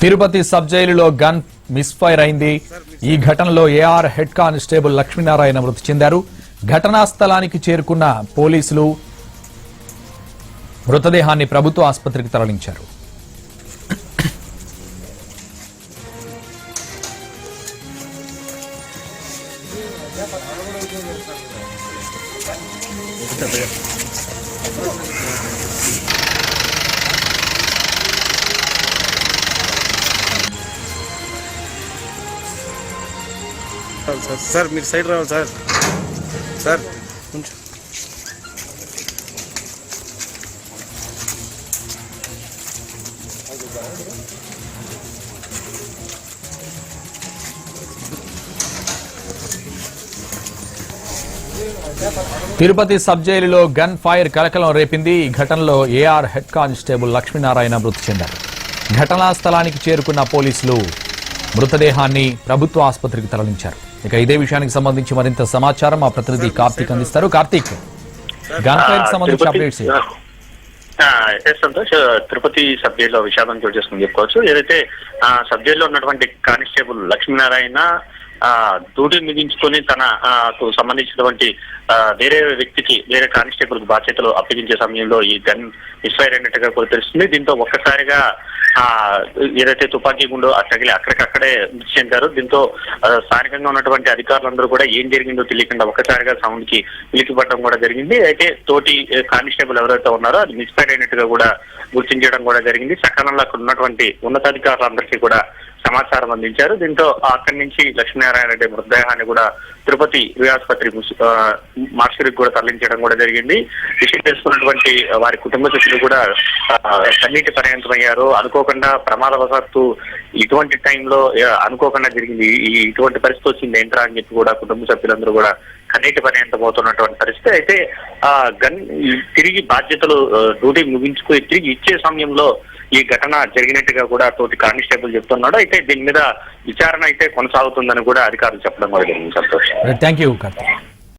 Tirupati sub జైలులో gun misfire అయింది. ఈ ఘటనలో ఏఆర్ హెడ్ కానిస్టేబుల్ లక్ష్మీనారాయణ మృతి చెందారు. ఘటనా స్థలానికి చేరుకున్న పోలీసులు మృతదేహాన్ని ప్రభుత్వ ఆసుపత్రికి తరలించారు. సార్ మీరు సైడ్ రావాలి సార్. సార్ కొంచెం తిరుపతి సబ్ జైలులో గన్ ఫైర్ కలకలం రేపింది. ఈ ఘటనలో ఏఆర్ హెడ్ కానిస్టేబుల్ లక్ష్మీనారాయణ మృతి చెందారు. ఘటనా స్థలానికి చేరుకున్న పోలీసులు మృతదేహాన్ని ప్రభుత్వ ఆసుపత్రికి తరలించారు. ఇక ఇదే విషయానికి సంబంధించి మరింత సమాచారం మా ప్రతినిధి కార్తీక్ అందిస్తారు. కార్తీక్, గన్ ఫైర్ సంబంధించి అప్డేట్స్. సంతోష్, తిరుపతి సబ్ జైల్లో విషాదం చోటు చేసుకుని చెప్పుకోవచ్చు. ఏదైతే సబ్ జైల్లో ఉన్నటువంటి కానిస్టేబుల్ లక్ష్మీనారాయణ డ్యూటీ ముగించుకొని తనకు సంబంధించినటువంటి వేరే వ్యక్తికి, వేరే కానిస్టేబుల్ బాధ్యతలు అప్పగించే సమయంలో ఈ గన్ మిస్ఫైర్ అయినట్టుగా కూడా తెలుస్తుంది. దీంతో ఒక్కసారిగా ఏదైతే తుపాకీ గుండు తగిలి అక్కడికక్కడే మృతి చెందారు. దీంతో స్థానికంగా ఉన్నటువంటి అధికారులందరూ కూడా ఏం జరిగిందో తెలియకుండా ఒక్కసారిగా సౌండ్ కి ఉలికిపడడం కూడా జరిగింది. అయితే తోటి కానిస్టేబుల్ ఎవరైతే ఉన్నారో అది మిస్ఫైర్ అయినట్టుగా కూడా గుర్తించడం కూడా జరిగింది. సకాలంలో అక్కడ ఉన్నటువంటి ఉన్నతాధికారులందరికీ కూడా సమాచారం అందించారు. దీంతో అక్కడి నుంచి లక్ష్మీనారాయణ రెడ్డి మృతదేహాన్ని కూడా తిరుపతి ఆసుపత్రి మార్చురికి కూడా తరలించడం కూడా జరిగింది. విషయం తెలుసుకున్నటువంటి వారి కుటుంబ సభ్యులు కూడా కన్నీటి పర్యంతమయ్యారు. అనుకోకుండా ప్రమాదవశాత్తు ఇటువంటి టైంలో అనుకోకుండా జరిగింది, ఇటువంటి పరిస్థితి వచ్చింది ఏంట్రా అని చెప్పి కూడా కుటుంబ సభ్యులందరూ కూడా కన్నీటి పర్యంతమవుతున్నటువంటి పరిస్థితి. అయితే గన్ తిరిగి బాధ్యతలు డ్యూటీ ముగించుకుని తిరిగి ఇచ్చే సమయంలో ఈ ఘటన జరిగినట్టుగా కూడా తోటి కానిస్టేబుల్ చెప్తున్నాడు. అయితే దీని మీద విచారణ అయితే కొనసాగుతుందని కూడా అధికారులు చెప్పడం కూడా జరిగింది. Santosh, thank you Karthik.